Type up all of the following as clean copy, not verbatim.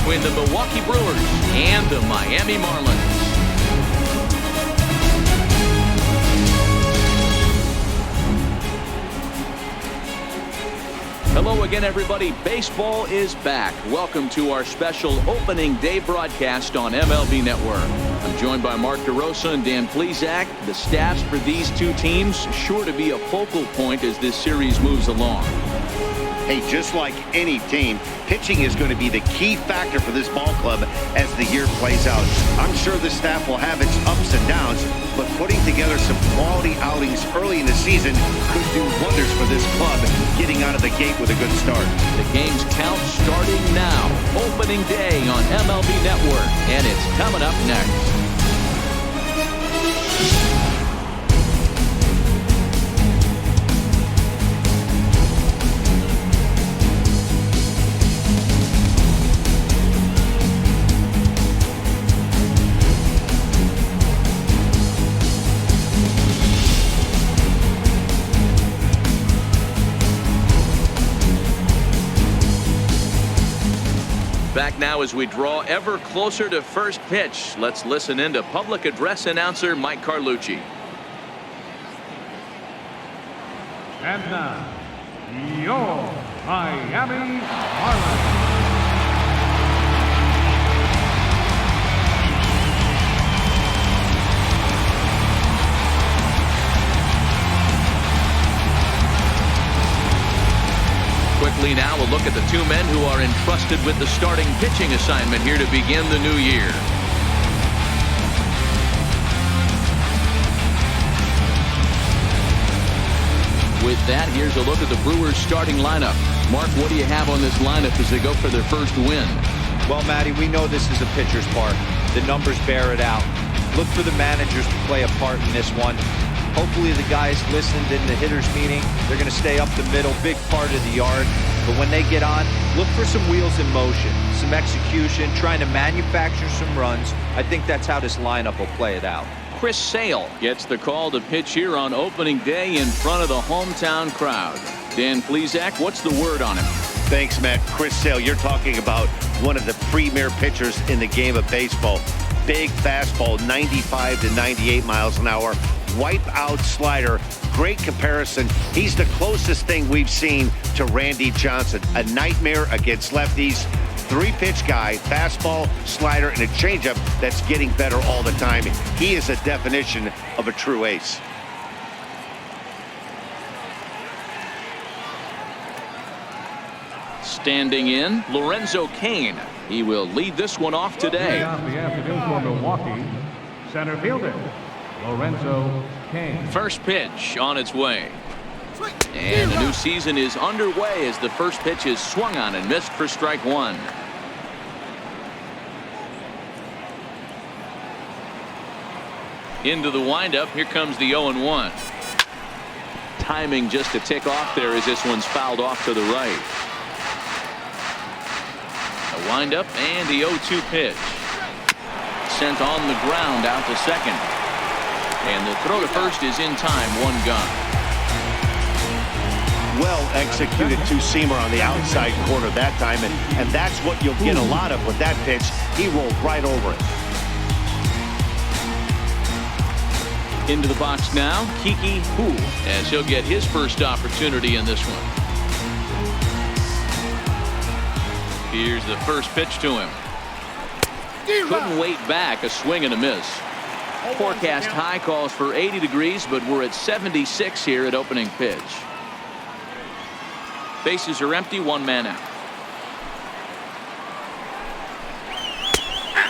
between the Milwaukee Brewers and the Miami Marlins. Hello again, everybody. Baseball is back. Welcome to our special opening day broadcast on MLB Network. I'm joined by Mark DeRosa and Dan Plesac. The stats for these two teams sure to be a focal point as this series moves along. Hey, just like any team, pitching is going to be the key factor for this ball club as the year plays out. I'm sure the staff will have its ups and downs, but putting together some quality outings early in the season could do wonders for this club getting out of the gate with a good start. The game's count starting now. Opening day on MLB Network, and it's coming up next. Back now as we draw ever closer to first pitch. Let's listen in to public address announcer Mike Carlucci. And now, your Miami Marlins. Quickly now, a look at the two men who are entrusted with the starting pitching assignment here to begin the new year. With that, here's a look at the Brewers starting lineup. Mark, what do you have on this lineup as they go for their first win? Well, Matty, we know this is a pitcher's park. The numbers bear it out. Look for the managers to play a part in this one. Hopefully the guys listened in the hitters meeting. They're going to stay up the middle, big part of the yard. But when they get on, look for some wheels in motion, some execution, trying to manufacture some runs. I think that's how this lineup will play it out. Chris Sale gets the call to pitch here on opening day in front of the hometown crowd. Dan Plesac, what's the word on him? Thanks, Matt. Chris Sale, you're talking about one of the premier pitchers in the game of baseball. Big fastball, 95 to 98 miles an hour. Wipe out slider. Great comparison. He's the closest thing we've seen to Randy Johnson. A nightmare against lefties. Three-pitch guy, fastball, slider, and a changeup that's getting better all the time. He is a definition of a true ace. Standing in, Lorenzo Cain. He will lead this one off today. Off the afternoon for Milwaukee, center fielder Lorenzo Cain. First pitch on its way. And the new season is underway as the first pitch is swung on and missed for strike one. Into the windup. Here comes the 0-1. Timing just to tick off there as this one's fouled off to the right. A windup and the 0-2 pitch. Sent on the ground out to second. And the throw to first is in time. One gone. Well executed two-seamer on the outside corner that time, and that's what you'll get a lot of with that pitch. He rolled right over it. Into the box now, Kiki Hu, as he'll get his first opportunity in this one. Here's the first pitch to him. Couldn't wait back, a swing and a miss. Forecast high calls for 80 degrees, but we're at 76 here at opening pitch. Bases are empty, one man out.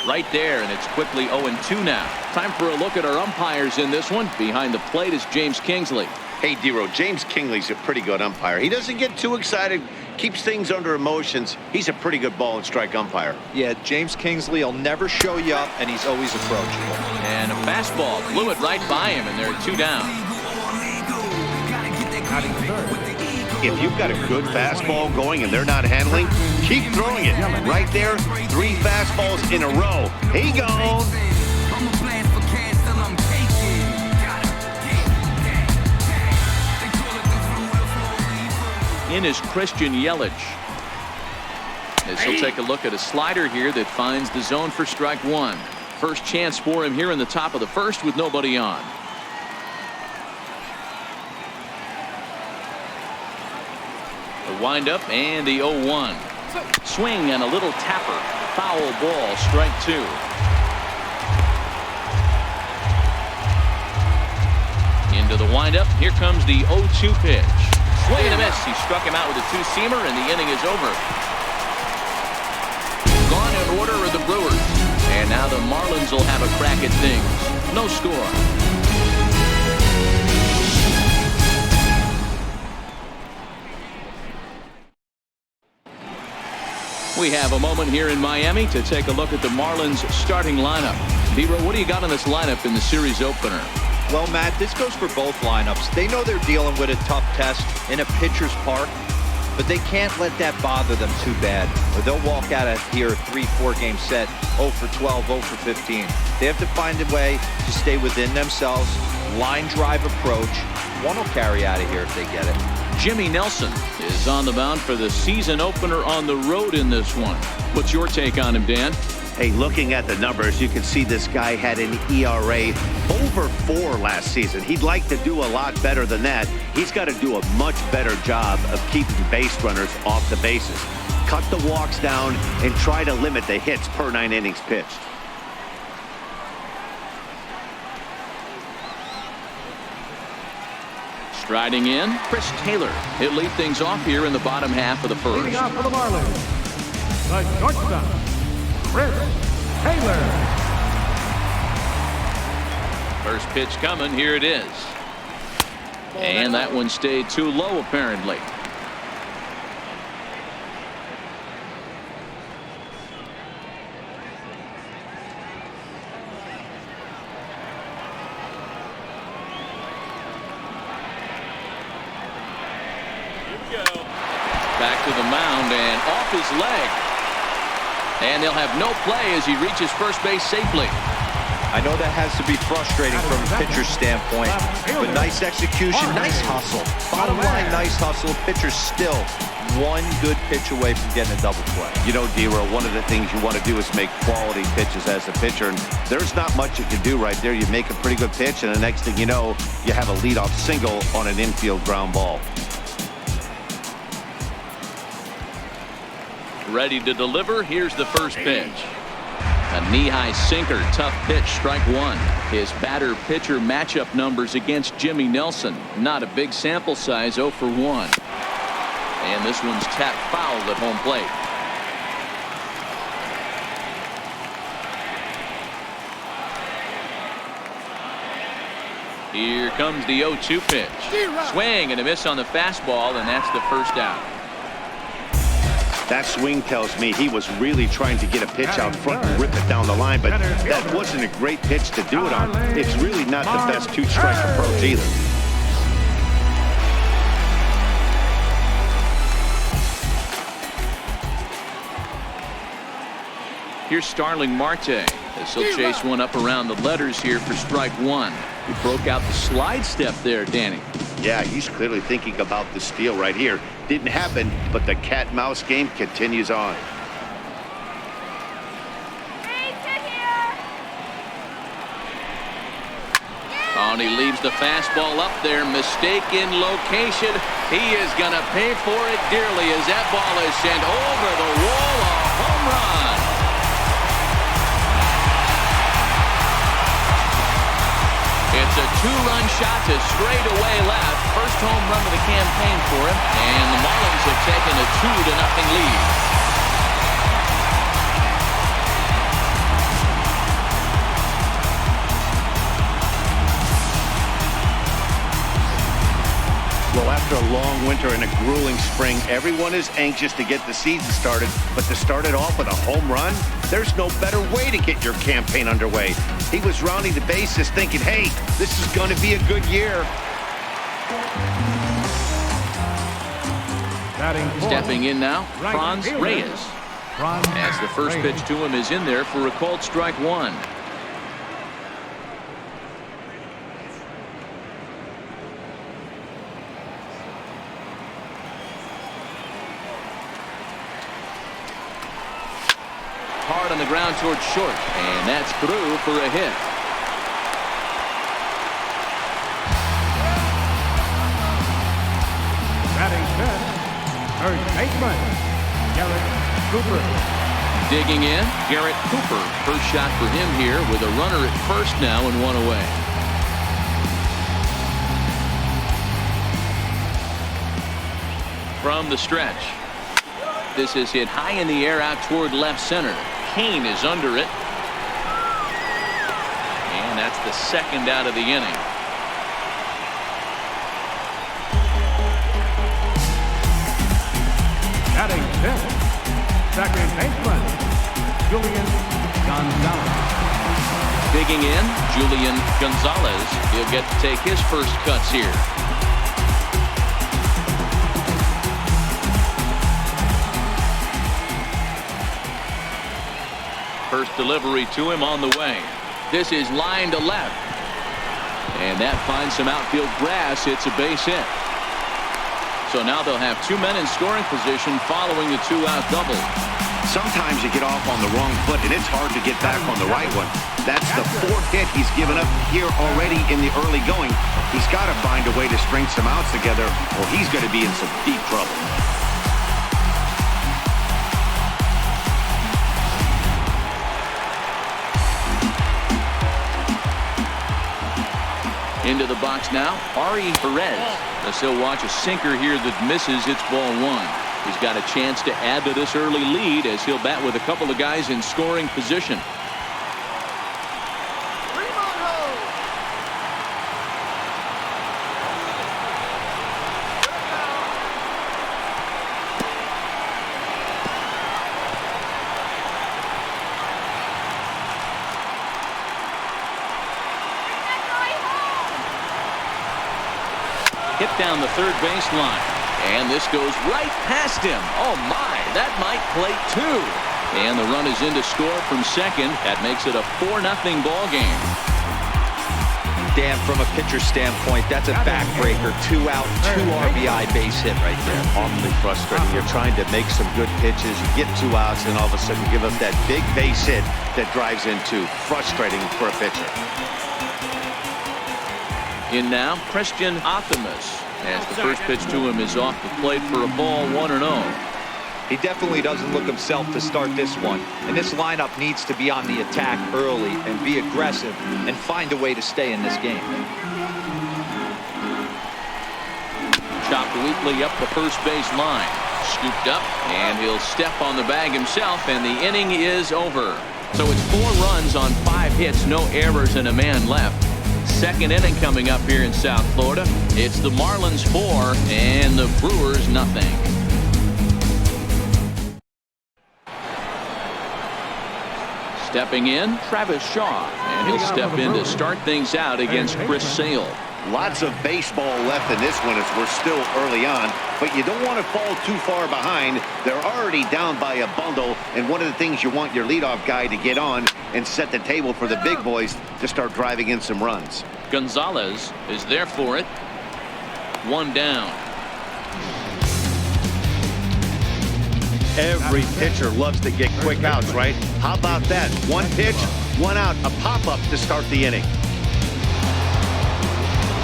Right there, and it's quickly 0-2 now. Time for a look at our umpires in this one. Behind the plate is James Kingsley. Hey, D-Row, James Kingsley's a pretty good umpire. He doesn't get too excited, keeps things under emotions. He's a pretty good ball and strike umpire. Yeah, James Kingsley will never show you up, and he's always approachable. And a fastball flew it right by him, and they're two down. If you've got a good fastball going and they're not handling, keep throwing it. Right there, 3 fastballs in a row. He gone. In is Christian Yelich. As he'll take a look at a slider here that finds the zone for strike one. First chance for him here in the top of the first with nobody on. The windup and the 0-1. Swing and a little tapper. Foul ball, strike two. Into the windup. Here comes the 0-2 pitch. Swing and a miss. He struck him out with a two-seamer, and the inning is over. Gone in order are the Brewers. And now the Marlins will have a crack at things. No score. We have a moment here in Miami to take a look at the Marlins starting lineup. Dero, what do you got in this lineup in the series opener? Well, Matt, this goes for both lineups. They know they're dealing with a tough test in a pitcher's park, but they can't let that bother them too bad, or they'll walk out of here a 3-4 game set 0 for 12, 0 for 15. They have to find a way to stay within themselves. Line drive approach. One will carry out of here if they get it. Jimmy Nelson is on the mound for the season opener on the road in this one. What's your take on him, Dan? Hey, looking at the numbers, you can see this guy had an ERA over 4 last season. He'd like to do a lot better than that. He's got to do a much better job of keeping base runners off the bases. Cut the walks down and try to limit the hits per 9 innings pitched. Striding in, Chris Taylor. He'll lead things off here in the bottom half of the first. Leading off for the Marlins, the shortstop, Chris Taylor. First pitch coming. Here it is. And that one stayed too low, apparently. Back to the mound and off his leg. And they'll have no play as he reaches first base safely. I know that has to be frustrating from a pitcher's standpoint, but nice execution, nice hustle. Bottom line, nice hustle. Pitcher's still one good pitch away from getting a double play. You know, Dero, one of the things you want to do is make quality pitches as a pitcher, and there's not much you can do right there. You make a pretty good pitch, and the next thing you know, you have a leadoff single on an infield ground ball. Ready to deliver. Here's the first pitch. A knee-high sinker. Tough pitch. Strike one. His batter-pitcher matchup numbers against Jimmy Nelson. Not a big sample size. 0 for 1. And this one's tapped foul at home plate. Here comes the 0-2 pitch. Swing and a miss on the fastball, and that's the first out. That swing tells me he was really trying to get a pitch out front and rip it down the line, but that wasn't a great pitch to do it on. It's really not the best two-strike approach either. Here's Starling Marte as he'll chase one up around the letters here for strike one. He broke out the slide step there, Danny. Yeah, he's clearly thinking about the steal right here. Didn't happen, but the cat-mouse game continues on. And he leaves the fastball up there. Mistaken location. He is going to pay for it dearly as that ball is sent over the wall. A home run. It's a two-run shot to straightaway left. First home run of the campaign for him. And the Marlins have taken a 2-0 lead. Well, after a long winter and a grueling spring, everyone is anxious to get the season started. But to start it off with a home run, there's no better way to get your campaign underway. He was rounding the bases thinking, hey, this is going to be a good year. Stepping in now, Franz Reyes. As the first pitch to him is in there for a called strike one. hard on the ground towards short, and that's through for a hit. Batting fifth, third baseman, Garrett Cooper. Digging in, Garrett Cooper. First shot for him here with a runner at first now and one away. From the stretch. This is hit high in the air out toward left center. Kane is under it. And that's the second out of the inning. Batting fifth, second baseman, Julian Gonzalez. Digging in, Julian Gonzalez. He'll get to take his first cuts here. First delivery to him on the way. This is line to left. And that finds some outfield grass. It's a base hit. So now they'll have two men in scoring position following the two-out double. Sometimes you get off on the wrong foot, and it's hard to get back on the right one. That's the fourth hit he's given up here already in the early going. He's got to find a way to string some outs together, or he's going to be in some deep trouble. Into the box now, ARRAEZ. As he'll watch a sinker here that misses. It's ball one. He's got a chance to add to this early lead as he'll bat with a couple of guys in scoring position. Hit down the third baseline. And this goes right past him. Oh, my. That might plate two. And the run is in to score from second. That makes it a 4-0 ball game. Dan, from a pitcher standpoint, that's a backbreaker. 2 out, 2 RBI base hit right there. Awfully frustrating. You're trying to make some good pitches. You get 2 outs, and all of a sudden you give up that big base hit that drives in 2. Frustrating for a pitcher. In now, Christian Athamas. As the first pitch to him is off the plate for a ball, 1-0. He definitely doesn't look himself to start this one. And this lineup needs to be on the attack early and be aggressive and find a way to stay in this game. Chopped weakly up the first base line. Scooped up, and he'll step on the bag himself, and the inning is over. So it's 4 runs on 5 hits, no errors, and a man left. Second inning coming up here in South Florida. It's the Marlins 4 and the Brewers nothing. Stepping in, Travis Shaw, and he'll step in to start things out against Chris Sale. Lots of baseball left in this one as we're still early on, but you don't want to fall too far behind. They're already down by a bundle, and one of the things you want your leadoff guy to get on and set the table for the big boys to start driving in some runs. Gonzalez is there for it. 1 down. Every pitcher loves to get quick outs, right? How about that? 1 pitch, 1 out, a pop-up to start the inning.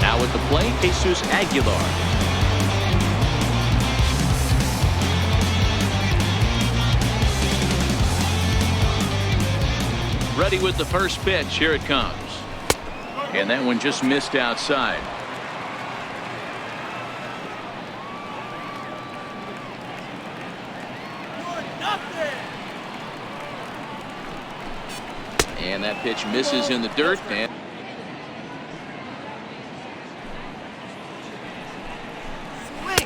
Now at the plate, Jesus Aguilar. Ready with the first pitch. Here it comes. And that one just missed outside. And that pitch misses in the dirt. And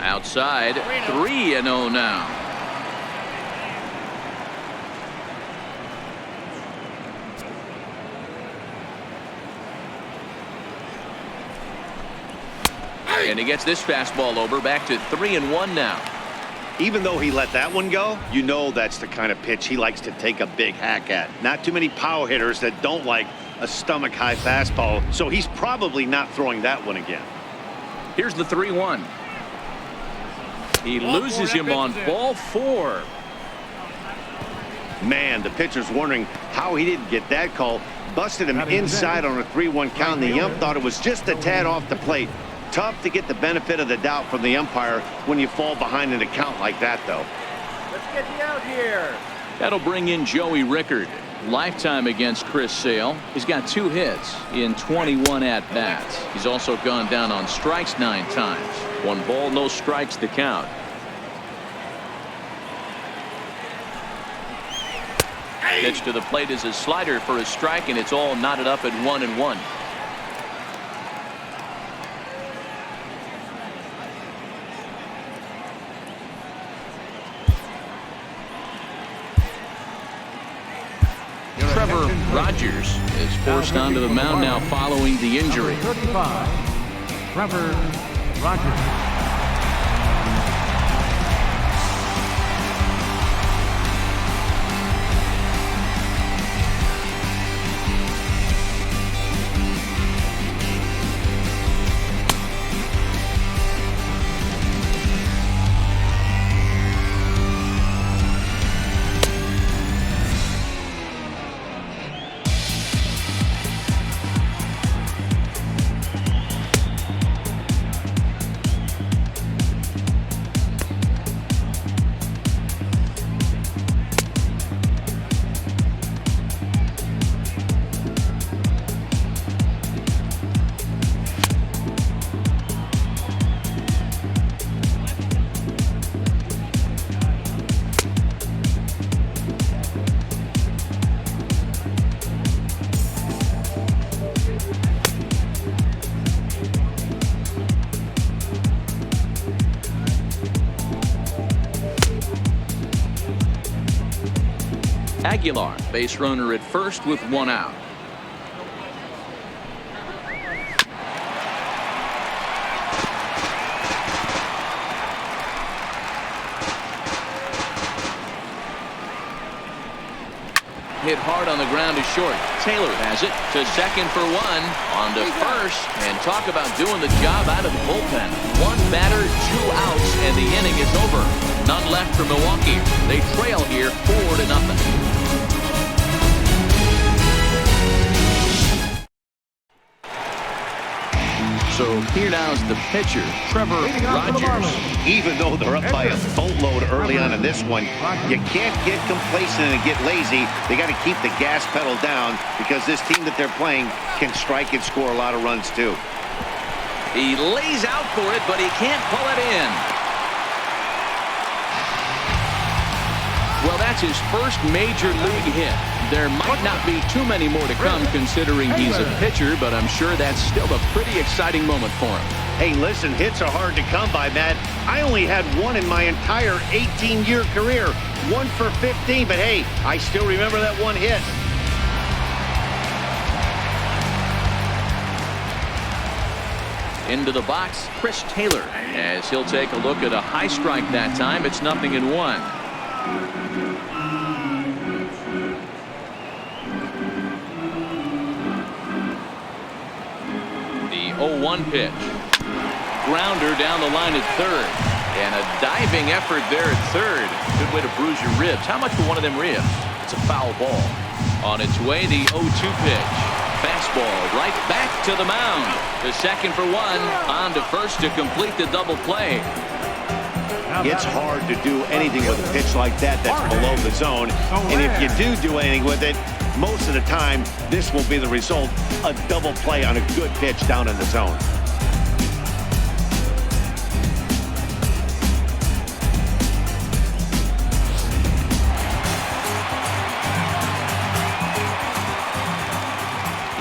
outside, 3-0 now. And he gets this fastball over, back to 3-1 now. Even though he let that one go, you know that's the kind of pitch he likes to take a big hack at. Not too many power hitters that don't like a stomach-high fastball, so he's probably not throwing that one again. Here's the 3-1. He loses him on ball 4. Man, the pitcher's wondering how he didn't get that call. Busted him inside on a 3-1 count, and the ump thought it was just a tad off the plate. Tough to get the benefit of the doubt from the umpire when you fall behind in a count like that, though. Let's get you out here. That'll bring in Joey Rickard. Lifetime against Chris Sale. He's got 2 hits in 21 at-bats. He's also gone down on strikes 9 times. 1 ball, no strikes to count. Pitch to the plate is a slider for a strike, and it's all knotted up at 1-1. Trevor Rogers is forced onto the mound now following the injury. 35, Trevor Rogers. Aguilar, base runner at first with 1 out. Hit hard on the ground to short. Taylor has it to second for 1. On to first, and talk about doing the job out of the bullpen. 1 batter, 2 outs, and the inning is over. None left for Milwaukee. They trail here 4-0. So here now is the pitcher, Trevor Rogers. Even though they're up by a boatload early on in this one, you can't get complacent and get lazy. They got to keep the gas pedal down because this team that they're playing can strike and score a lot of runs too. He lays out for it, but he can't pull it in. Well, that's his first major league hit. There might not be too many more to come considering he's a pitcher, but I'm sure that's still a pretty exciting moment for him. Hey, listen, hits are hard to come by, Matt. I only had 1 in my entire 18-year career. 1 for 15, but hey, I still remember that 1 hit. Into the box, Chris Taylor, as he'll take a look at a high strike that time. It's 0-1. The 0-1 pitch. Grounder down the line at third. And a diving effort there at third. Good way to bruise your ribs. How much for one of them ribs? It's a foul ball. On its way, the 0-2 pitch. Fastball right back to the mound. The second for 1. On to first to complete the double play. It's hard to do anything with a pitch like that that's below the zone. And if you do anything with it, most of the time, this will be the result. A double play on a good pitch down in the zone.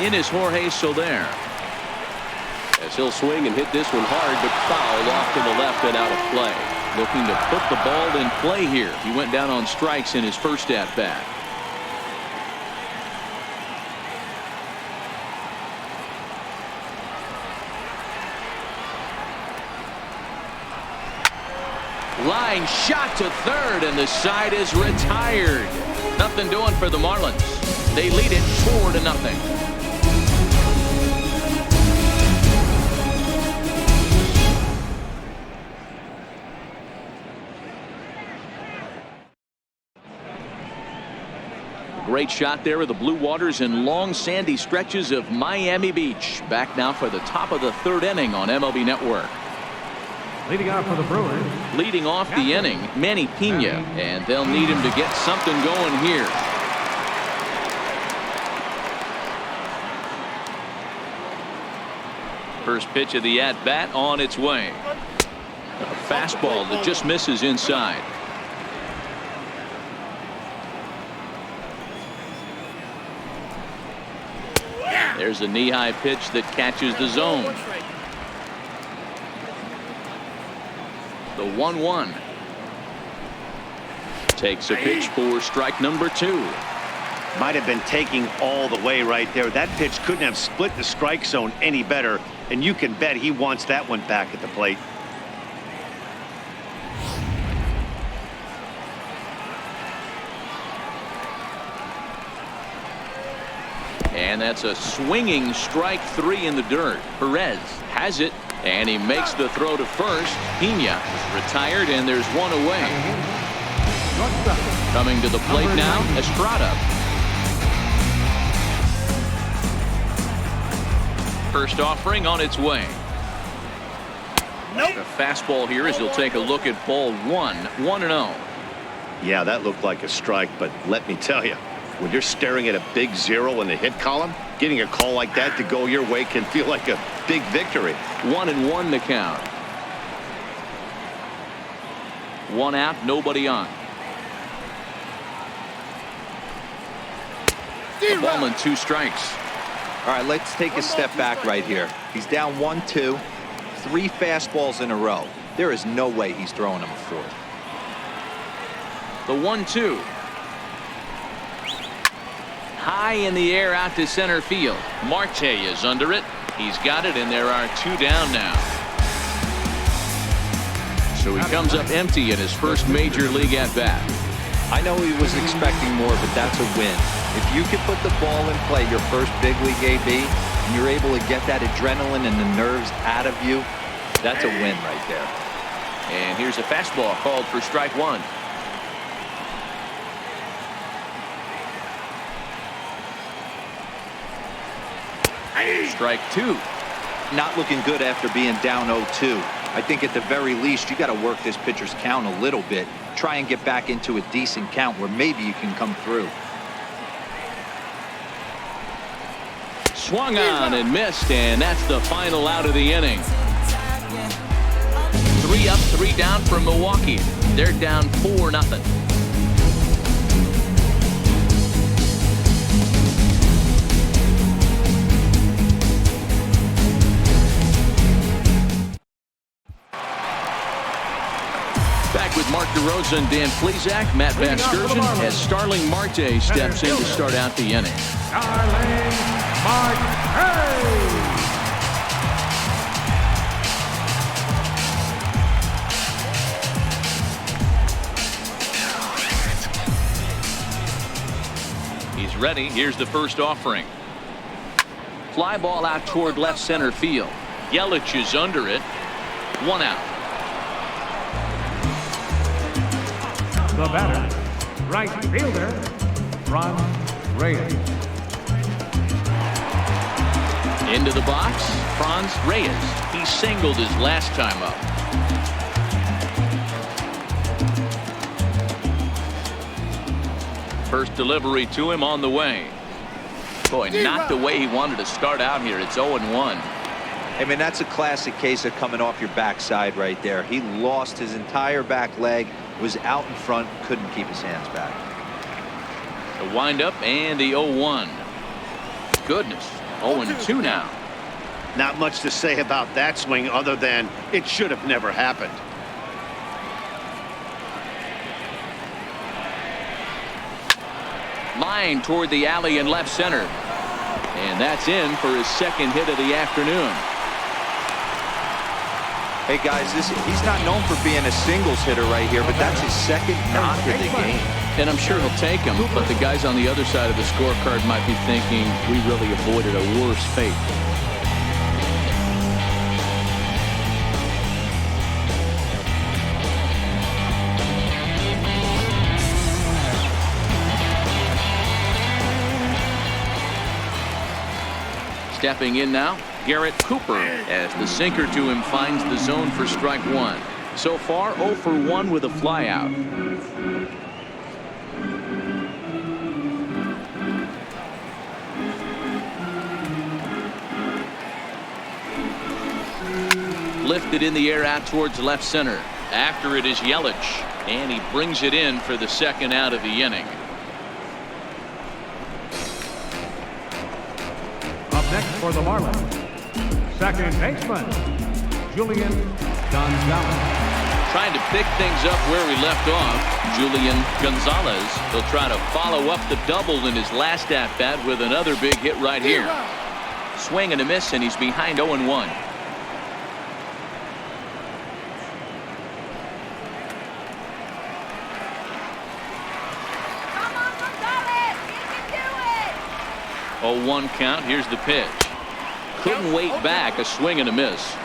In is Jorge Soler. As he'll swing and hit this one hard, but foul off to the left and out of play. Looking to put the ball in play here. He went down on strikes in his first at-bat. Line shot to third, and the side is retired. Nothing doing for the Marlins. They lead it 4-0. great shot there of the blue waters and long sandy stretches of Miami Beach. Back now for the top of the third inning on MLB Network. Leading off for the Brewers. Leading off the inning, Manny Pena, and they'll need him to get something going here. First pitch of the at-bat on its way. A fastball that just misses inside. There's a knee-high pitch that catches the zone. The 1-1. Takes a pitch for strike number 2. Might have been taking all the way right there. That pitch couldn't have split the strike zone any better, and you can bet he wants that one back at the plate. And that's a swinging strike 3 in the dirt. ARRAEZ has it, and he makes the throw to first. Pena is retired, and there's one away. Coming to the plate now, Estrada. First offering on its way. A fastball here as he'll take a look at ball 1, 1-0. Yeah, that looked like a strike, but let me tell you, when you're staring at a big 0 in the hit column, getting a call like that to go your way can feel like a big victory. 1-1 the count. 1 out, nobody on. A ball and 2 strikes. All right, let's take a step back right here. He's down 1-2, 3 fastballs in a row. There is no way he's throwing him a fourth. The 1-2. High in the air out to center field. Marte is under it. He's got it, and there are 2 down now. So he comes up empty in his first major league at bat. I know he was expecting more, but that's a win. If you can put the ball in play your first big league AB, and you're able to get that adrenaline and the nerves out of you, that's a win right there. And here's a fastball called for strike 1. Strike 2. Not looking good after being down 0-2. I think at the very least you got to work this pitcher's count a little bit. Try and get back into a decent count where maybe you can come through. Swung on and missed, and that's the final out of the inning. 3 up, 3 down for Milwaukee. They're down 4-0. Back with Mark DeRosa and Dan Plesac, Matt Vasgersian, as Starling Marte steps in to start out the inning. Starling Marte. He's ready. Here's the first offering. Fly ball out toward left center field. Yelich is under it. 1 out. The batter, right fielder, Reyes. Into the box, Franz Reyes. He singled his last time up. First delivery to him on the way. Boy, not the way he wanted to start out here. It's 0-1. I mean, that's a classic case of coming off your backside right there. He lost his entire back leg, was out in front, couldn't keep his hands back. The windup and the 0-1. Goodness, 0-2 now. Not much to say about that swing other than it should have never happened. Line toward the alley in left center. And that's in for his second hit of the afternoon. Hey guys, he's not known for being a singles hitter right here, but that's his second knock of the game. And I'm sure he'll take him, but the guys on the other side of the scorecard might be thinking we really avoided a worse fate. Stepping in now, Garrett Cooper, as the sinker to him finds the zone for strike one. So far 0 for 1 with a flyout. Lifted in the air out towards left center. After it is Yelich, and he brings it in for the second out of the inning. Up next for the Marlins, second baseman, Julian Gonzalez. Trying to pick things up where he left off, Julian Gonzalez. He'll try to follow up the double in his last at-bat with another big hit right here. Swing and a miss, and he's behind 0-1. Come on, Gonzalez! You can do it! 0-1 count. Here's the pitch. Couldn't wait back. A swing and a miss.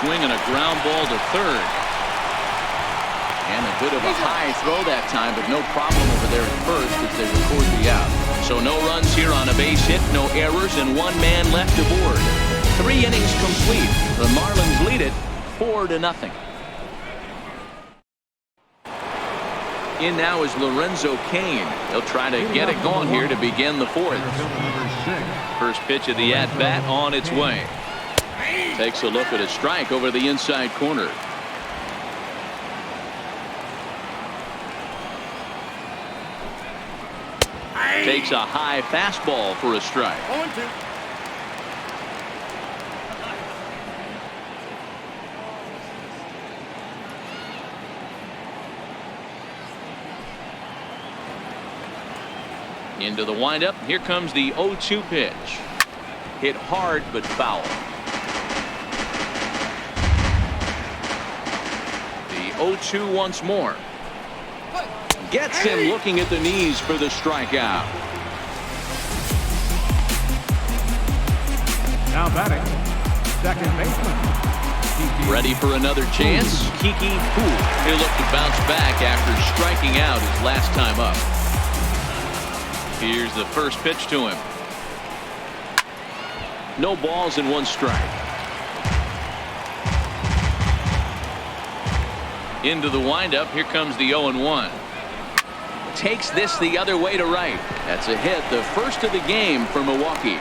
Swing and a ground ball to third. And a bit of a high throw that time, but no problem over there at first as they record the out. So no runs here on a base hit, no errors, and 1 man left aboard. 3 innings complete. The Marlins lead it 4-0. In now is Lorenzo Cain. He'll try to get it going here to begin the 4th. First pitch of the at-bat on its way. Takes a look at a strike over the inside corner. Takes a high fastball for a strike. 0-2. Into the windup. Here comes the 0-2 pitch. Hit hard but foul. The 0-2 once more. Gets him looking at the knees for the strikeout. Now batting, second baseman. Ready for another chance. Kiki Hu. He'll look to bounce back after striking out his last time up. Here's the first pitch to him. No balls and 1 strike. Into the windup. Here comes the 0-1. Takes this the other way to right. That's a hit, the first of the game for Milwaukee.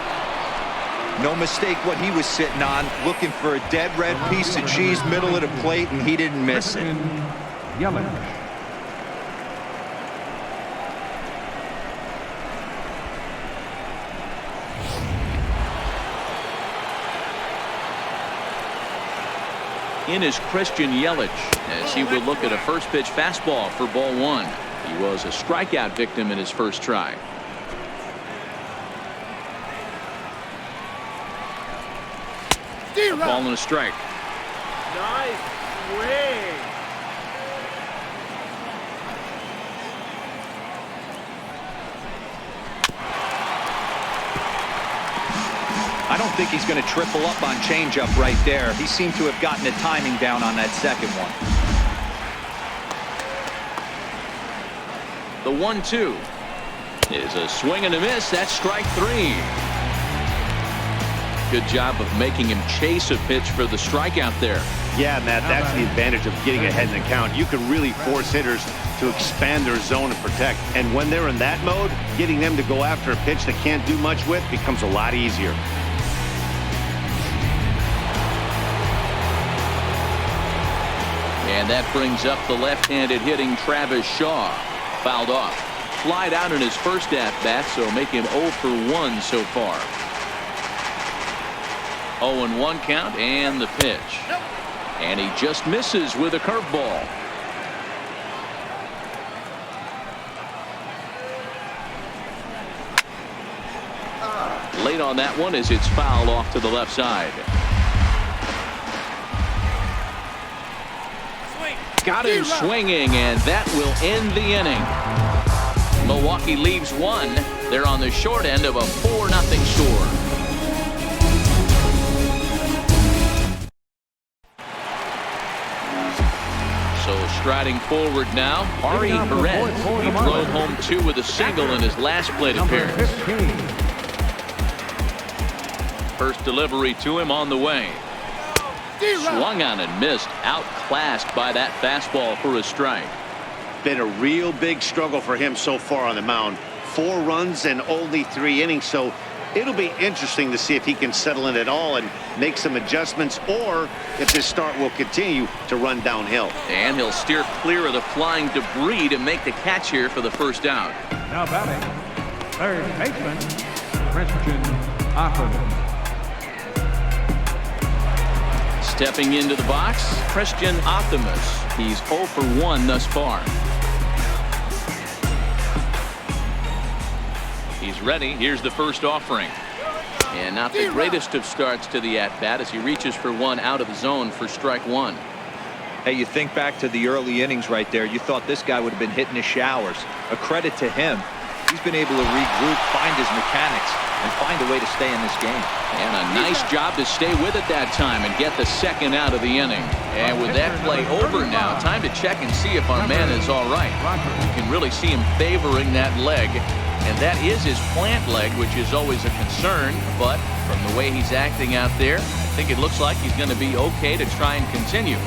No mistake what he was sitting on, looking for a dead red piece of cheese middle of the plate, and he didn't miss it. Yelich. In is Christian Yelich as he will look at a first pitch fastball for ball 1. He was a strikeout victim in his first try. A ball and a strike. Nice swing. I don't think he's going to triple up on changeup right there. He seemed to have gotten the timing down on that second one. The 1-2 is a swing and a miss. That's strike 3. Good job of making him chase a pitch for the strikeout there. Yeah, Matt, that's the advantage of getting ahead in the count. You can really force hitters to expand their zone and protect. And when they're in that mode, getting them to go after a pitch they can't do much with becomes a lot easier. And that brings up the left-handed hitting Travis Shaw. Fouled off. Flied out in his first at-bat, so make him 0 for 1 so far. 0-1 count and the pitch. And he just misses with a curveball. Late on that one as it's fouled off to the left side. Got him swinging, and that will end the inning. Milwaukee leaves one. They're on the short end of a 4-0 score. So striding forward now, ARRAEZ. He drove home 2 with a single in his last plate appearance. First delivery to him on the way. Swung on and missed. Outclassed by that fastball for a strike. Been a real big struggle for him so far on the mound. 4 runs and only 3 innings, so it'll be interesting to see if he can settle in at all and make some adjustments, or if this start will continue to run downhill. And he'll steer clear of the flying debris to make the catch here for the first out. Now batting, third baseman, Christian Ackerman. Stepping into the box, Christian Optimus. He's 0 for 1 thus far. He's ready. Here's the first offering. And not the greatest of starts to the at-bat as he reaches for one out of the zone for strike 1. Hey, you think back to the early innings right there. You thought this guy would have been hitting his showers. A credit to him. He's been able to regroup, find his mechanics, and find a way to stay in this game. And a nice job to stay with it that time and get the second out of the inning. And with that play over now, time to check and see if our man is all right. You can really see him favoring that leg. And that is his plant leg, which is always a concern. But from the way he's acting out there, I think it looks like he's going to be okay to try and continue.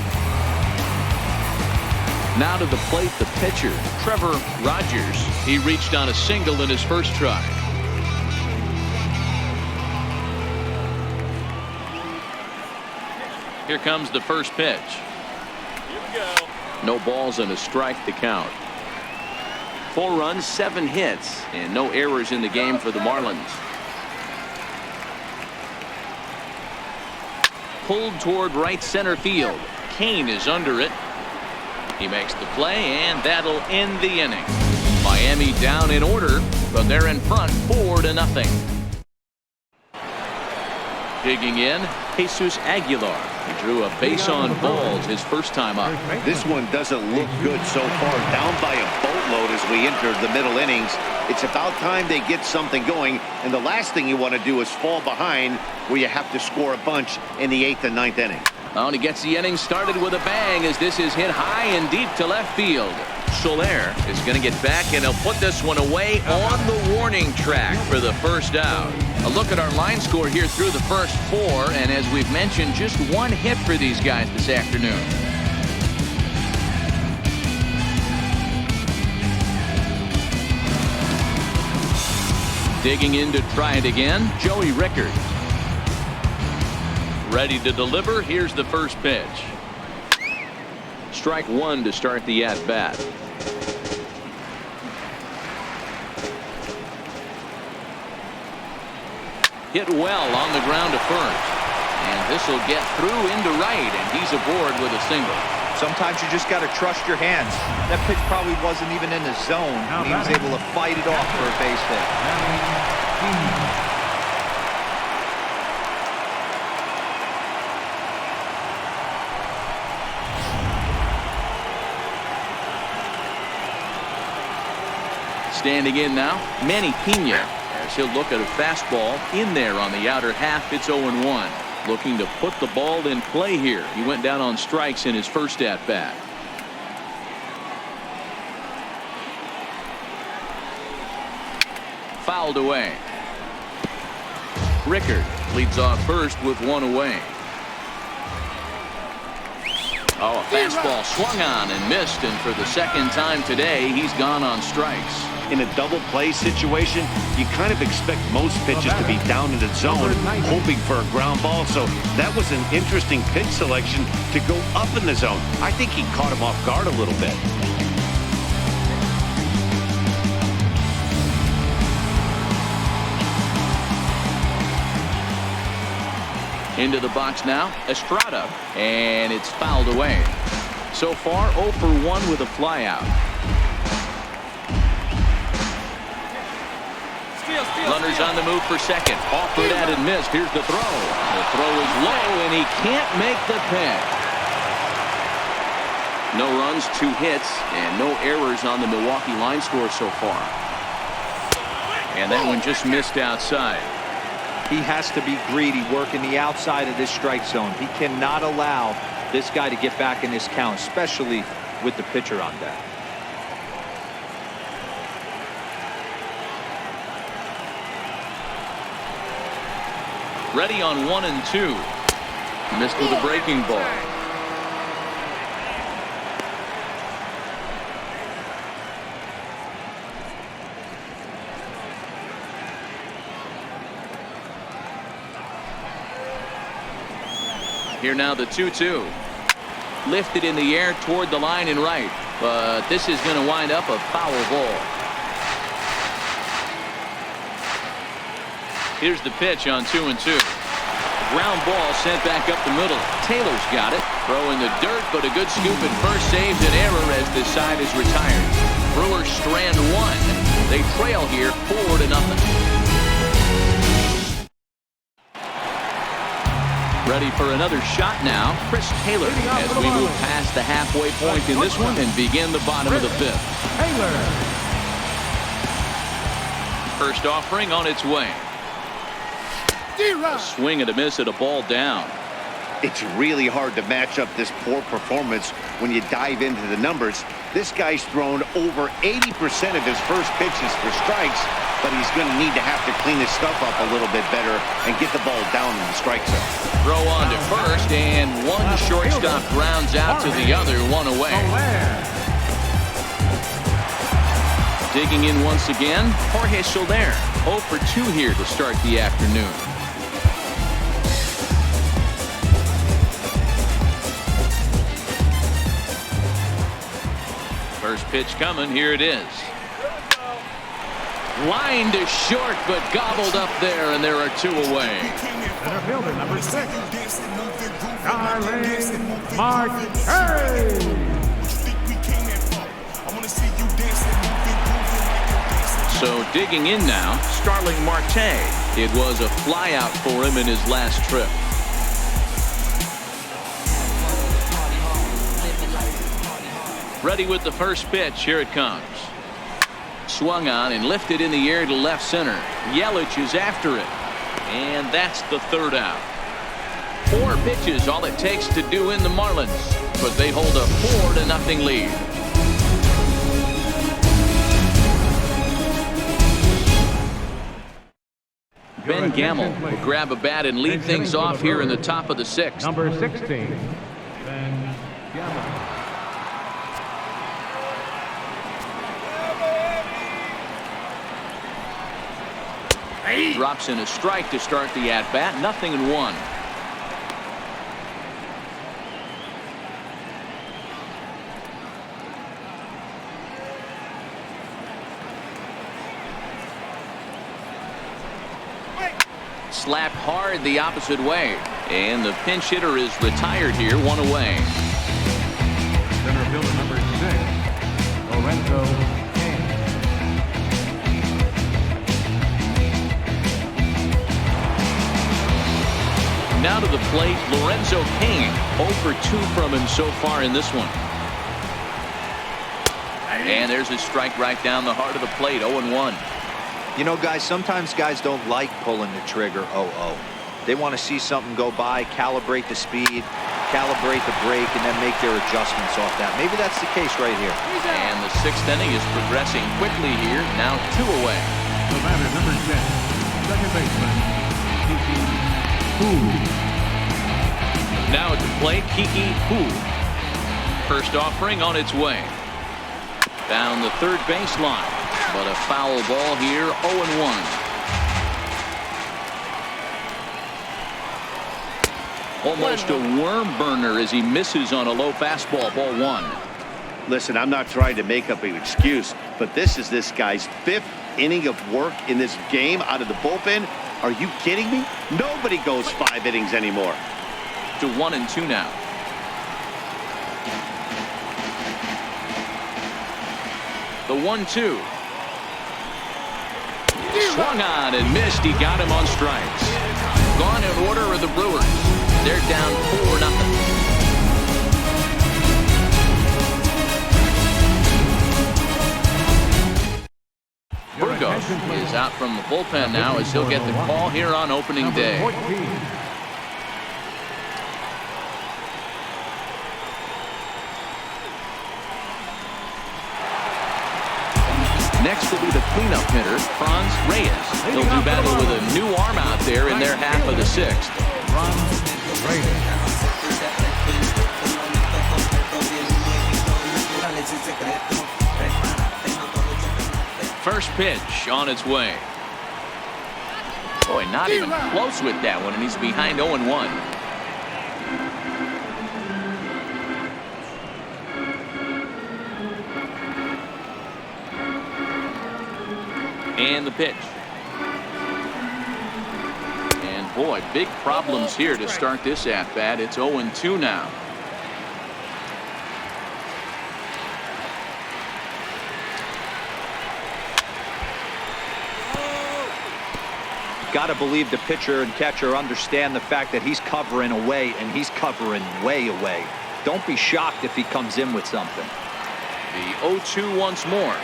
Now to the plate, the pitcher, Trevor Rogers. He reached on a single in his first try. Here comes the first pitch. Here we go. No balls and a strike to count. 4 runs, 7 hits, and no errors in the game for the Marlins. Pulled toward right center field. Kane is under it. He makes the play, and that'll end the inning. Miami down in order, but they're in front 4-0. Digging in, Jesus Aguilar. He drew a base on balls his first time up. This one doesn't look good so far. Down by a boatload as we enter the middle innings. It's about time they get something going, and the last thing you want to do is fall behind where you have to score a bunch in the 8th and 9th inning. Oh, and he gets the inning started with a bang as this is hit high and deep to left field. Soler is going to get back, and he'll put this one away on the warning track for the first out. A look at our line score here through the first 4, and as we've mentioned, just 1 hit for these guys this afternoon. Digging in to try it again, Joey Rickard. Ready to deliver. Here's the first pitch. Strike 1 to start the at-bat. Hit well on the ground to first. And this will get through into right, and he's aboard with a single. Sometimes you just got to trust your hands. That pitch probably wasn't even in the zone, and he was able to fight it off for a base hit. Standing in now, Manny Pena, as he'll look at a fastball in there on the outer half. It's 0-1. Looking to put the ball in play here. He went down on strikes in his first at-bat. Fouled away. Rickard leads off first with 1 away. Oh, a fastball swung on and missed, and for the second time today, he's gone on strikes. In a double play situation, you kind of expect most pitches to be down in the zone, hoping for a ground ball. So that was an interesting pitch selection to go up in the zone. I think he caught him off guard a little bit. Into the box now, Estrada, and it's fouled away. So far, 0 for 1 with a flyout. Runners on the move for second. Offered at and missed. Here's the throw. The throw is low, and he can't make the pick. No runs, 2 hits, and no errors on the Milwaukee line score so far. And that one just missed outside. He has to be greedy, working the outside of this strike zone. He cannot allow this guy to get back in this count, especially with the pitcher on deck. Ready on 1 and 2. Missed with a breaking ball. Here now the 2-2. Lifted in the air toward the line and right. But this is going to wind up a foul ball. Here's the pitch on 2 and 2. Ground ball sent back up the middle. Taylor's got it. Throw in the dirt, but a good scoop and first saves an error as this side is retired. Brewers strand 1. They trail here 4-0. Ready for another shot now. Chris Taylor as we move past the halfway point in this one and begin the bottom of the 5th. First offering on its way. A swing and a miss at a ball down. It's really hard to match up this poor performance when you dive into the numbers. This guy's thrown over 80% of his first pitches for strikes, but he's going to need to have to clean his stuff up a little bit better and get the ball down in the strike zone. Throw on to first, and one shortstop grounds out to the other, 1 away. Digging in once again, Jorge Soler. 0 for 2 here to start the afternoon. First pitch coming. Here it is. Line to short, but gobbled up there, and there are 2 away. Center fielder number 6. Starling Marte. So digging in now, Starling Marte. It was a flyout for him in his last trip. Ready with the first pitch. Here it comes. Swung on and lifted in the air to left center. Yelich is after it. And that's the 3rd out. 4 pitches, all it takes to do in the Marlins. But they hold a 4-0 lead. Ben Gamel will grab a bat and lead things off here in the top of the 6th. Number 16, Ben Gamel. Drops in a strike to start the at-bat. 0-1. Slapped hard the opposite way. And the pinch hitter is retired here, 1 away. Center fielder number 6, Lorenzo Kane. Now to the plate, Lorenzo Kane. 0 for 2 from him so far in this one. And there's a strike right down the heart of the plate, 0-1. You know, guys, sometimes guys don't like pulling the trigger 0-0. They want to see something go by, calibrate the speed, calibrate the break, and then make their adjustments off that. Maybe that's the case right here. And the 6th inning is progressing quickly here. Now 2 away. The batter number 10, second baseman, Kiki Hu. Now at the plate, Kiki Hu. First offering on its way. Down the third baseline. But a foul ball here, 0-1. Almost a worm burner as he misses on a low fastball, ball 1. Listen, I'm not trying to make up an excuse, but this is this guy's 5th inning of work in this game out of the bullpen. Are you kidding me? Nobody goes 5 innings anymore. To 1 and 2 now. The 1-2. Swung on and missed. He got him on strikes. Gone in order are the Brewers. They're down 4-0. Burgo Santos is out from the bullpen now as he'll get the call here on opening day. Next will be the cleanup hitter, ARRAEZ. He'll do battle with a new arm out there in their half of the sixth. First pitch on its way. Boy, not even close with that one, and he's behind 0-1. And the pitch. And boy, big problems here to start this at-bat. It's 0-2 now. Got to believe the pitcher and catcher understand the fact that he's covering away, and he's covering way away. Don't be shocked if he comes in with something. The 0-2 once more.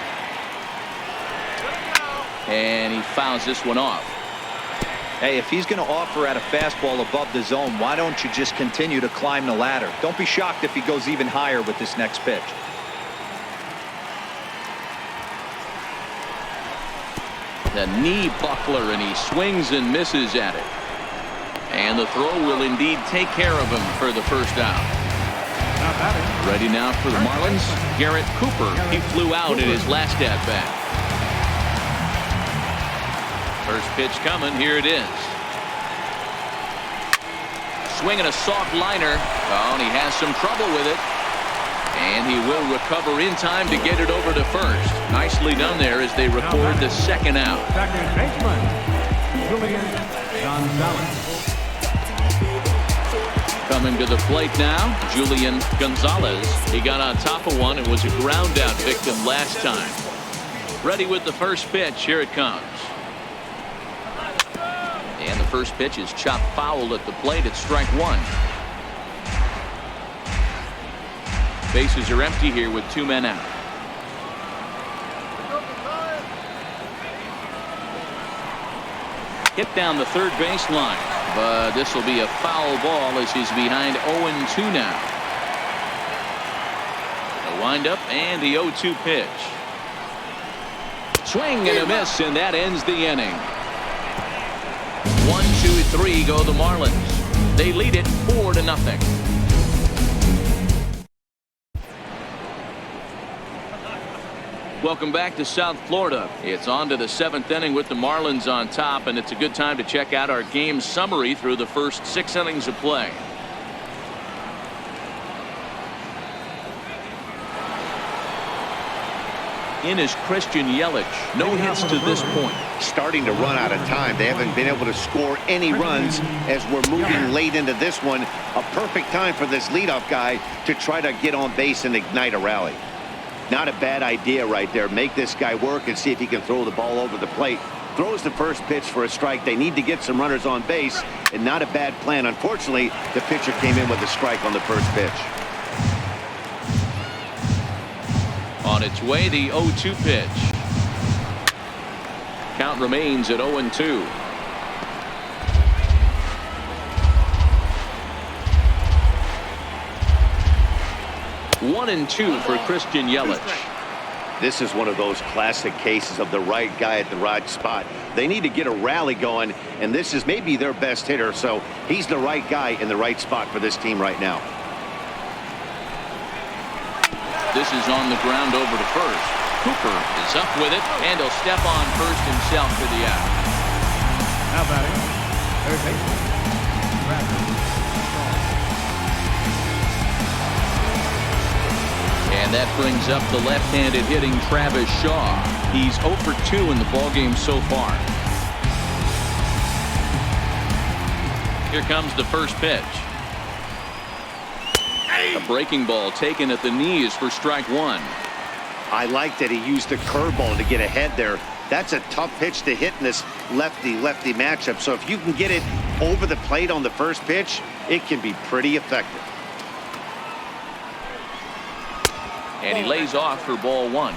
And he fouls this one off. Hey, if he's going to offer at a fastball above the zone, why don't you just continue to climb the ladder? Don't be shocked if he goes even higher with this next pitch. The knee buckler, and he swings and misses at it. And the throw will indeed take care of him for the first out. Ready now for the Marlins, Garrett Cooper. He flew out in his last at-bat. First pitch coming. Here it is. Swinging a soft liner. Oh, and he has some trouble with it. And he will recover in time to get it over to first. Nicely done there as they record the second out. Second baseman, Julian Gonzalez. Coming to the plate now, Julian Gonzalez. He got on top of one and was a ground out victim last time. Ready with the first pitch. Here it comes. And the first pitch is chopped foul at the plate. It's strike one. Bases are empty here with 2 men out. Hit down the third baseline, but this will be a foul ball as he's behind 0-2 now. The windup and the 0-2 pitch. Swing and a miss, and that ends the inning. 1, 2, 3 go the Marlins. They lead it 4-0. Welcome back to South Florida. It's on to the 7th inning with the Marlins on top, and it's a good time to check out our game summary through the first 6 innings of play. In is Christian Yelich. No hits to this point. Starting to run out of time. They haven't been able to score any runs as we're moving late into this one. A perfect time for this leadoff guy to try to get on base and ignite a rally. Not a bad idea right there. Make this guy work and see if he can throw the ball over the plate. Throws the first pitch for a strike. They need to get some runners on base, and not a bad plan. Unfortunately, the pitcher came in with a strike on the first pitch. On its way, the 0-2 pitch. Count remains at 0-2. 1-2 for Christian Yelich. This is one of those classic cases of the right guy at the right spot. They need to get a rally going, and this is maybe their best hitter, so he's the right guy in the right spot for this team right now. This is on the ground over to first. Cooper is up with it, and he'll step on first himself for the out. Now batting, third baseman, Bradley. And that brings up the left-handed hitting Travis Shaw. He's 0 for 2 in the ballgame so far. Here comes the first pitch. A breaking ball taken at the knees for strike one. I like that he used the curveball to get ahead there. That's a tough pitch to hit in this lefty-lefty matchup. So if you can get it over the plate on the first pitch, it can be pretty effective. And he lays off for ball one.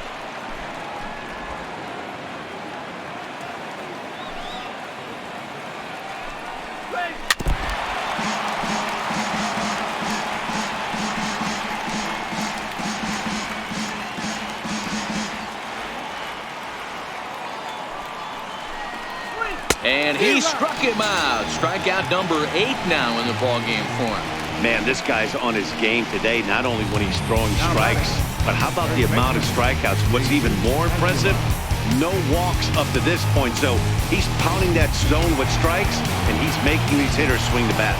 And he struck him out. Strikeout number 8 now in the ballgame for him. Man, this guy's on his game today, not only when he's throwing strikes, but how about the amount of strikeouts? What's even more impressive, no walks up to this point. So he's pounding that zone with strikes, and he's making these hitters swing the bat.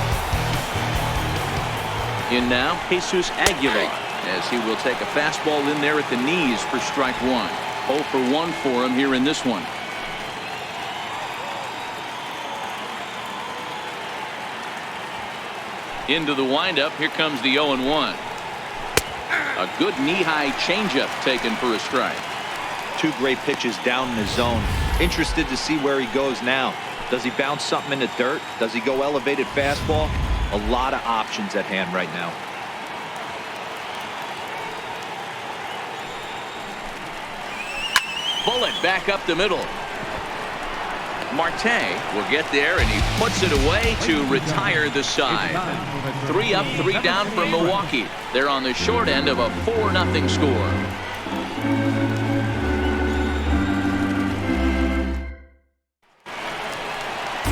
In now, Jesus Aguilar, as he will take a fastball in there at the knees for strike 1. 0 for 1 for him here in this one. Into the windup. Here comes the 0-1. A good knee-high changeup taken for a strike. 2 great pitches down in the zone. Interested to see where he goes now. Does he bounce something in the dirt? Does he go elevated fastball? A lot of options at hand right now. Bullet back up the middle. Marte will get there, and he puts it away to retire the side. 3 up, 3 down for Milwaukee. They're on the short end of a 4-0 score.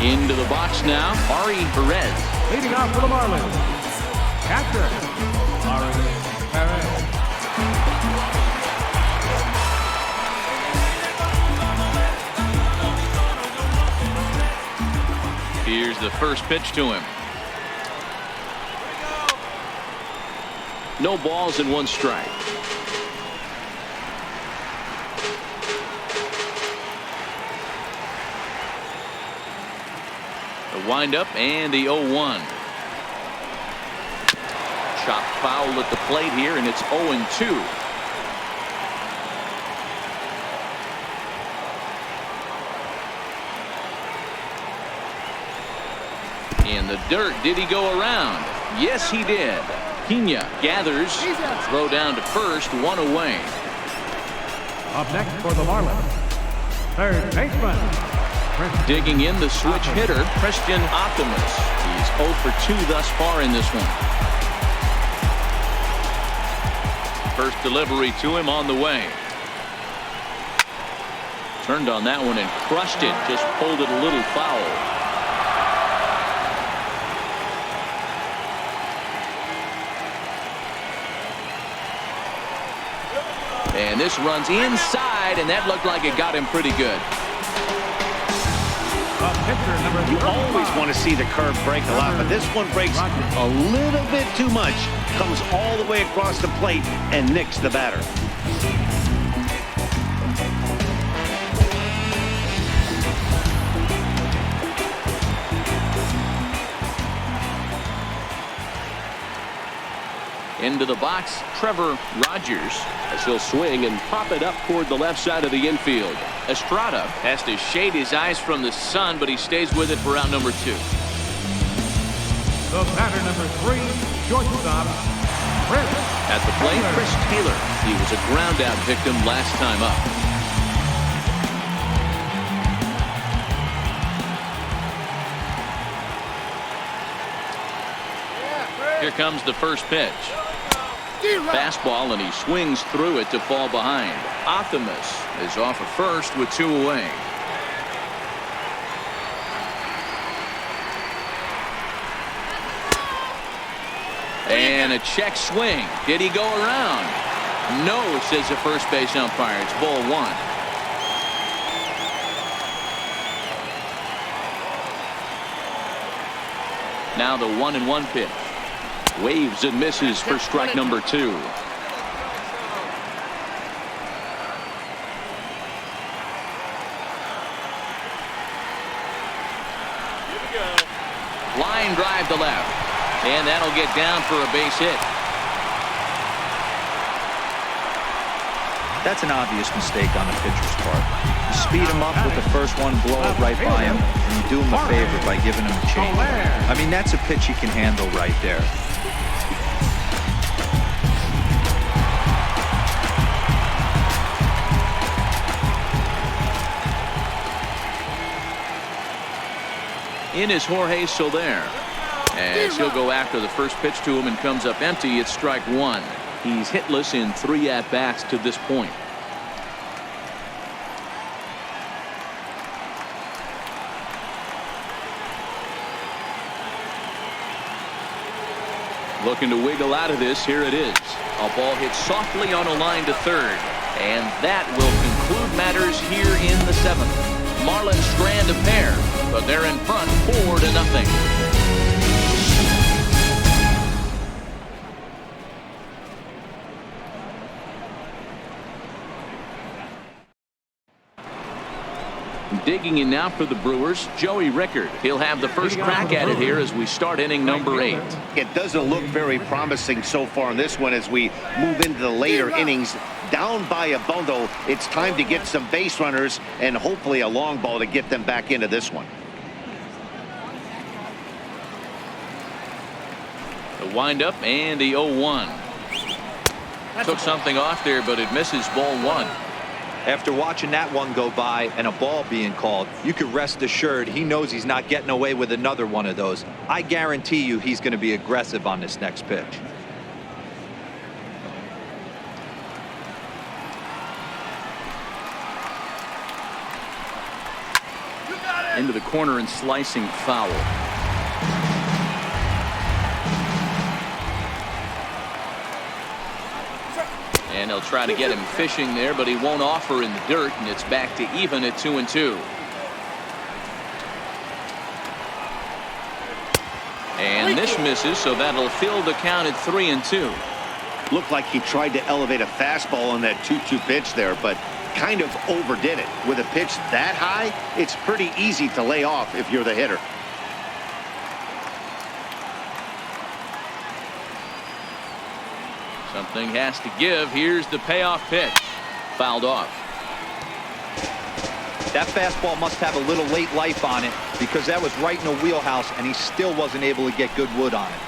Into the box now, ARRAEZ. Leading off for the Marlins, catcher, ARRAEZ. Here's the first pitch to him. No balls and 1 strike. The windup and the 0-1. Chopped foul at the plate here, and it's 0-2. In the dirt, did he go around? Yes, he did. Pena gathers, throw down to first, 1 away. Up next for the Marlins, third baseman. Digging in the switch hitter, Christian Optimus. He's 0 for 2 thus far in this one. First delivery to him on the way. Turned on that one and crushed it, just pulled it a little foul. And this runs inside, and that looked like it got him pretty good. You always want to see the curve break a lot, but this one breaks a little bit too much. Comes all the way across the plate and nicks the batter. Into the box, Trevor Rogers, as he'll swing and pop it up toward the left side of the infield. Estrada has to shade his eyes from the sun, but he stays with it for out number 2. The batter number 3, shortstop, Chris. At the plate, Chris Taylor. He was a ground out victim last time up. Here comes the first pitch. Fastball, and he swings through it to fall behind. Optimus is off at first with 2 away. And a check swing. Did he go around? No, says the first base umpire. It's ball 1. Now the 1-1 pitch. Waves and misses for strike number 2. Line drive to left. And that'll get down for a base hit. That's an obvious mistake on the pitcher's part. You speed him up with the first one, blow it right by him, and you do him a favor by giving him a change. I mean, that's a pitch he can handle right there. In is Jorge Soler, as he'll go after the first pitch to him and comes up empty. It's strike 1. He's hitless in 3 at-bats to this point. Looking to wiggle out of this. Here it is. A ball hit softly on a line to third. And that will conclude matters here in the 7th. Marlins strand a pair, but they're in front 4-0. Digging in now for the Brewers, Joey Rickard. He'll have the first crack at it here as we start inning number 8. It doesn't look very promising so far in this one as we move into the later innings. Down by a bundle, it's time to get some base runners and hopefully a long ball to get them back into this one. The windup and the 0-1. Took something off there, but it misses ball 1. After watching that one go by and a ball being called, you could rest assured he knows he's not getting away with another one of those. I guarantee you he's going to be aggressive on this next pitch. Into the corner and slicing foul. And he'll try to get him fishing there, but he won't offer in the dirt, and it's back to even at 2-2. And this misses, so that'll fill the count at 3-2. Looked like he tried to elevate a fastball on that 2-2 pitch there, but kind of overdid it. With a pitch that high, it's pretty easy to lay off if you're the hitter. Something has to give. Here's the payoff pitch. Fouled off. That fastball must have a little late life on it because that was right in the wheelhouse and he still wasn't able to get good wood on it.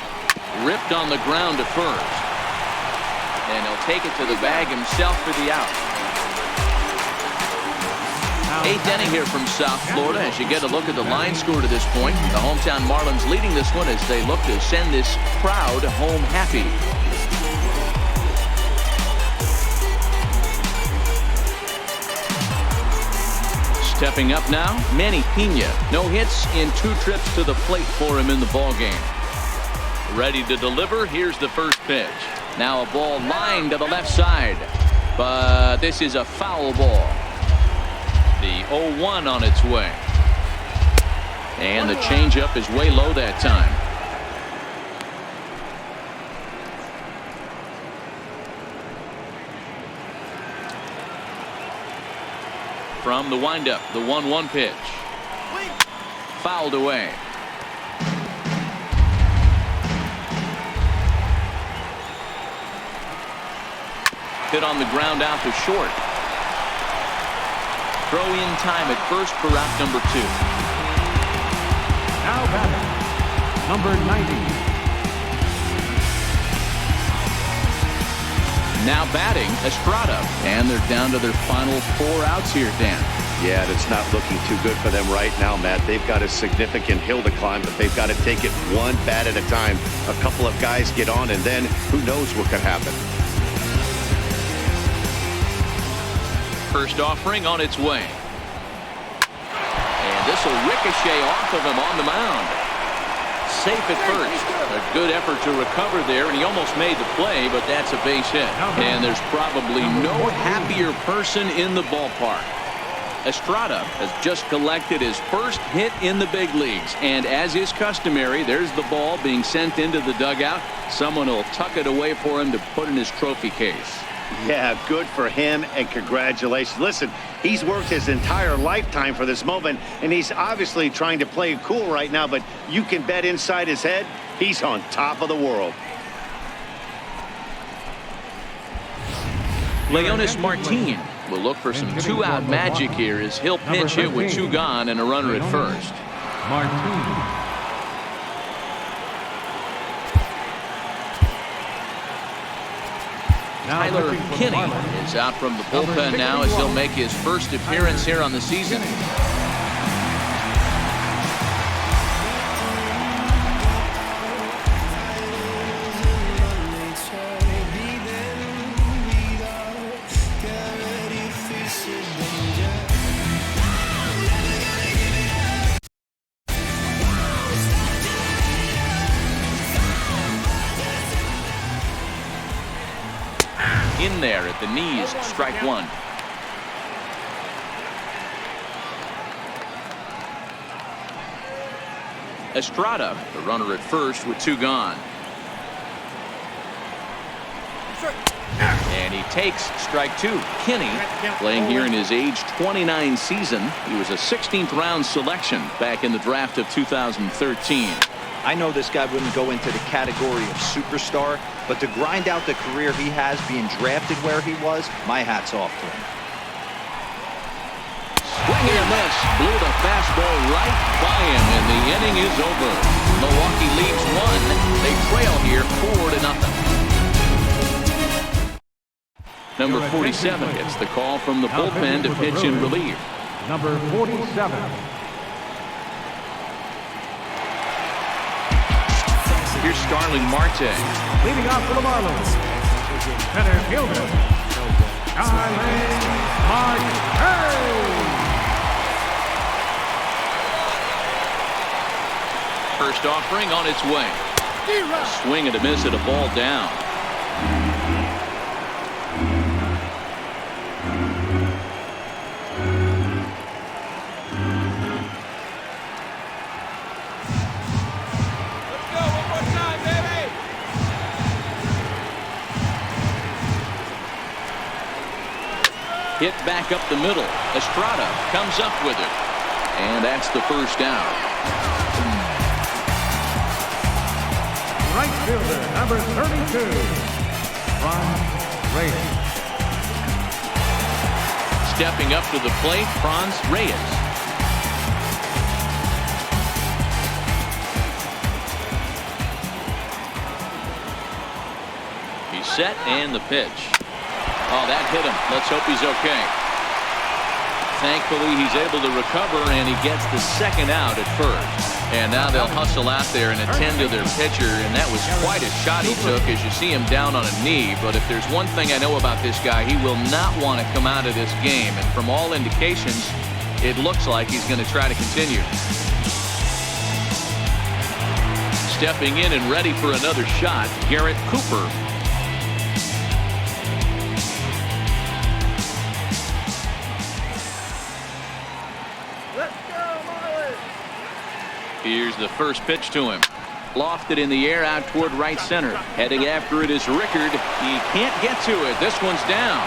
Ripped on the ground to first. And he'll take it to the bag himself for the out. 8th inning here from South Florida as you get a look at the line score to this point. The hometown Marlins leading this one as they look to send this crowd home happy. Stepping up now, Manny Pena. No hits in 2 trips to the plate for him in the ballgame. Ready to deliver. Here's the first pitch. Now a ball lined to the left side. But this is a foul ball. The 0-1 on its way. And the changeup is way low that time. From the windup, the 1-1 pitch. Fouled away. Hit on the ground out to short. Throw in time at first for out number 2. Now batting, number 90. Now batting, Estrada. And they're down to their final 4 outs here, Dan. Yeah, it's not looking too good for them right now, Matt. They've got a significant hill to climb, but they've got to take it one bat at a time. A couple of guys get on, and then who knows what could happen. First offering on its way. And this will ricochet off of him on the mound. Safe at first. A good effort to recover there, and he almost made the play, but that's a base hit. And there's probably no happier person in the ballpark. Estrada has just collected his first hit in the big leagues, and as is customary, there's the ball being sent into the dugout. Someone will tuck it away for him to put in his trophy case. Yeah, good for him, and congratulations. Listen, he's worked his entire lifetime for this moment, and he's obviously trying to play it cool right now, but you can bet inside his head, he's on top of the world. Leonis Martin will look for some 2-out magic here as he'll pinch hit with 2 gone and a runner at first. Martin. Tyler Kinney is out from the bullpen now as he'll make his first appearance here on the season. in there at the knees. Strike one. Estrada, the runner at first with two gone. And he takes strike two. Kinney, playing here in his age 29 season. He was a 16th round selection back in the draft of 2013. I know this guy wouldn't go into the category of superstar, but to grind out the career he has being drafted where he was, my hat's off to him. Swing and miss. Blew the fastball right by him, and the inning is over. Milwaukee leads one. They trail here 4-0. Number 47 gets the call from the bullpen to pitch in relief. Number 47. Here's Starling Marte. Leading off for the Marlins, center fielder, Starling Marte. First offering on its way. A swing and a miss at a ball down. Hit back up the middle. Estrada comes up with it. And that's the first down. Right fielder, number 32, Reyes. Stepping up to the plate, Reyes. He's set and the pitch. Oh, that hit him. Let's hope he's okay. Thankfully, he's able to recover, and he gets the second out at first. And now they'll hustle out there and attend to their pitcher, and that was quite a shot he took as you see him down on a knee. But if there's one thing I know about this guy, he will not want to come out of this game. And from all indications, it looks like he's going to try to continue. Stepping in and ready for another shot, Garrett Cooper. Here's the first pitch to him. Lofted in the air out toward right center. Heading after it is Rickard. He can't get to it. This one's down.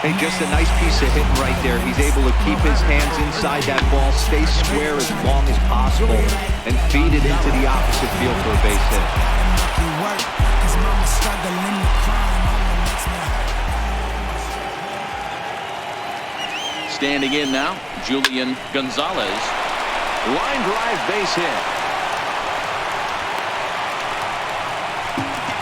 Hey, just a nice piece of hitting right there. He's able to keep his hands inside that ball, stay square as long as possible, and feed it into the opposite field for a base hit. Standing in now, Julian Gonzalez. Line drive base hit.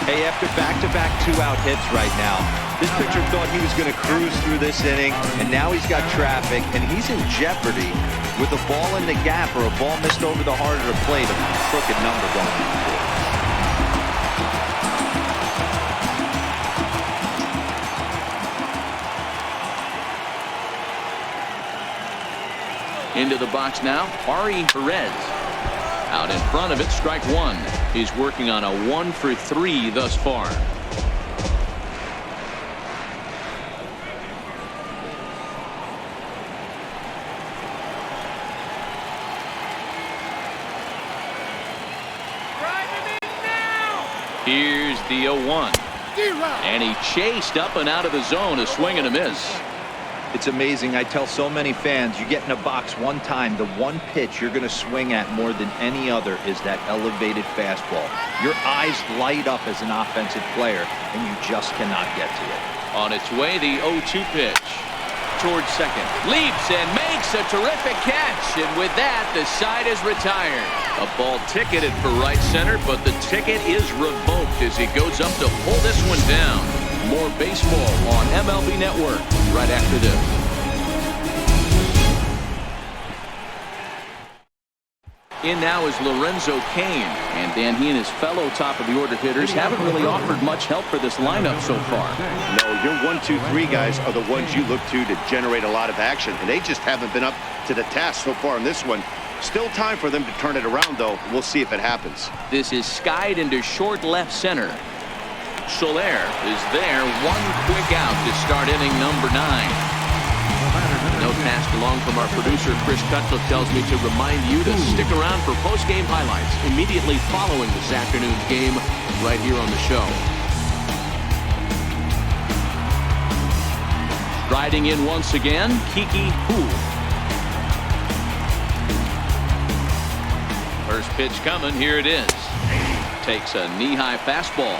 Hey, after back-to-back two-out hits right now, this pitcher thought he was going to cruise through this inning, and now he's got traffic, and he's in jeopardy with a ball in the gap or a ball missed over the heart of the plate, a crooked number going into it. Into the box now, ARRAEZ. Out in front of it, strike one. He's working on a 1-for-3 thus far. Here's the 0-1. And he chased up and out of the zone, a swing and a miss. It's amazing. I tell so many fans, you get in a box one time, the one pitch you're going to swing at more than any other is that elevated fastball. Your eyes light up as an offensive player, and you just cannot get to it. On its way, the 0-2 pitch. Towards second. Leaps and makes a terrific catch. And with that, the side is retired. A ball ticketed for right center, but the ticket is revoked as he goes up to pull this one down. More baseball on MLB Network right after this. In now is Lorenzo Cain. And Dan, he and his fellow top-of-the-order hitters haven't really offered much help for this lineup so far. No, your 1, 2, 3 guys are the ones you look to generate a lot of action, and they just haven't been up to the task so far in this one. Still time for them to turn it around, though. We'll see if it happens. This is skied into short left center. Soler is there. One quick out to start inning number 9. Note passed along from our producer Chris Cutcliffe tells me to remind you to stick around for post-game highlights immediately following this afternoon's game right here on the show. Riding in once again, Kiki Hu. First pitch coming. Here it is. Takes a knee-high fastball.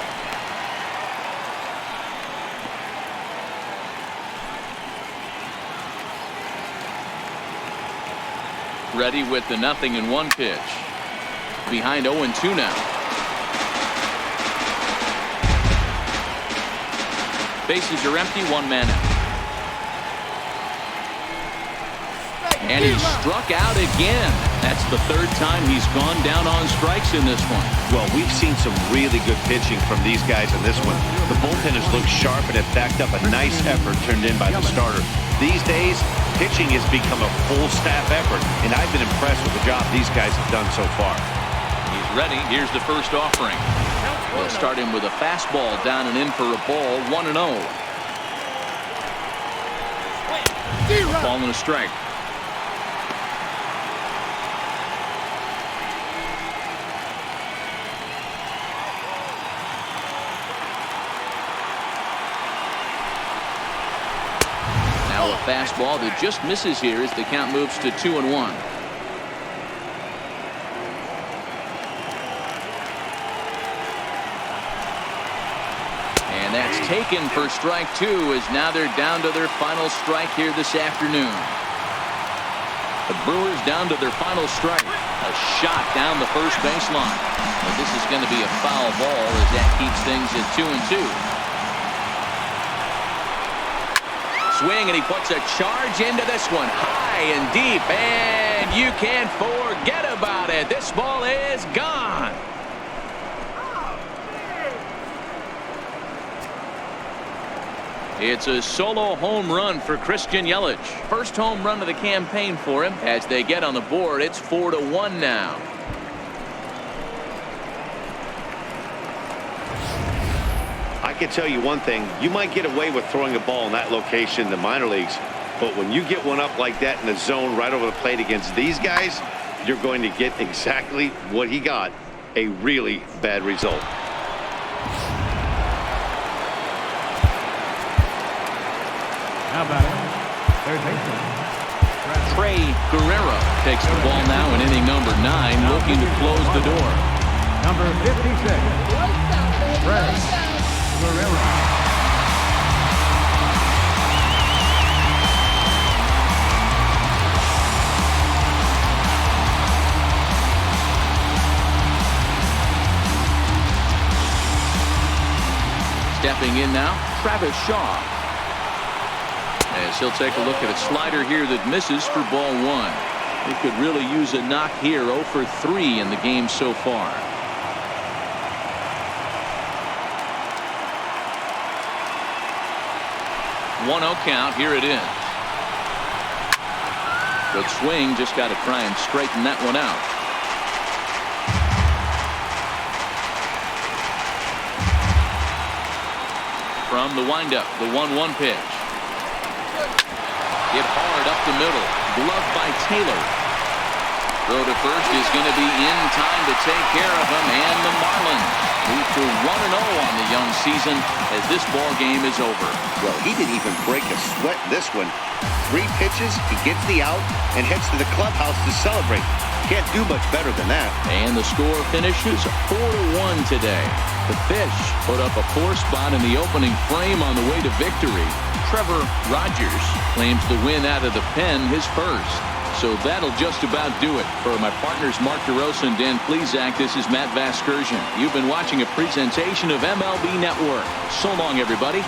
Ready with the 0-1 pitch. Behind 0-2 now. Bases are empty. One man out. And he struck out again. That's the third time he's gone down on strikes in this one. Well, we've seen some really good pitching from these guys in this one. The bullpen has looked sharp and have backed up a nice effort turned in by the starter. These days, pitching has become a full staff effort, and I've been impressed with the job these guys have done so far. He's ready. Here's the first offering. We'll start him with a fastball down and in for a ball. 1-0. Ball and a strike. Now a fastball that just misses here as the count moves to 2-1. And that's taken for strike 2 as now they're down to their final strike here this afternoon. The Brewers down to their final strike. A shot down the first baseline. But this is going to be a foul ball as that keeps things at 2-2. Swing, and he puts a charge into this one. High and deep, and you can't forget about it. This ball is gone. It's a solo home run for Christian Yelich. First home run of the campaign for him. As they get on the board, it's 4-1 now. I can tell you one thing. You might get away with throwing a ball in that location in the minor leagues, but when you get one up like that in the zone right over the plate against these guys, you're going to get exactly what he got, a really bad result. How about it? Third baseman. Trey Guerrero takes the ball now in inning number 9, looking to close the door. Number 56. Trey Guerrero. Stepping in now, Travis Shaw. As he'll take a look at a slider here that misses for ball 1. He could really use a knock here. 0 for 3 in the game so far. One 0 count. Here it is. Good swing. Just got to try and straighten that one out. From the windup, the 1-1 pitch. Hit hard up the middle. Gloved by Taylor. Throw to first is going to be in time to take care of him, and the Marlins move to 1-0 on the young season as this ball game is over. Well, he didn't even break a sweat in this one. 3 pitches, he gets the out and heads to the clubhouse to celebrate. Can't do much better than that. And the score finishes 4-1 today. The Fish put up a 4 spot in the opening frame on the way to victory. Trevor Rogers claims the win out of the pen, his first. So that'll just about do it. For my partners Mark DeRosa and Dan Plesac, this is Matt Vasgersian. You've been watching a presentation of MLB Network. So long, everybody.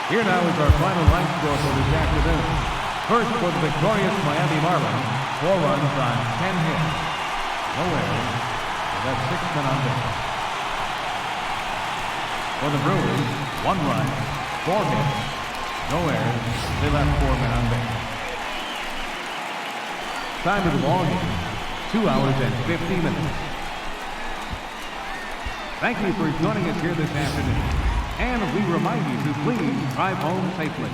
Here now is our final line score for this afternoon. First for the victorious Miami Marlins, 4 runs on 10 hits. No errors. That's 6 men on base. For the Brewers, 1 run, 4 hits, No errors. They left 4 men on base. Time of the ball game, 2 hours and 50 minutes. Thank you for joining us here this afternoon. And we remind you to please drive home safely.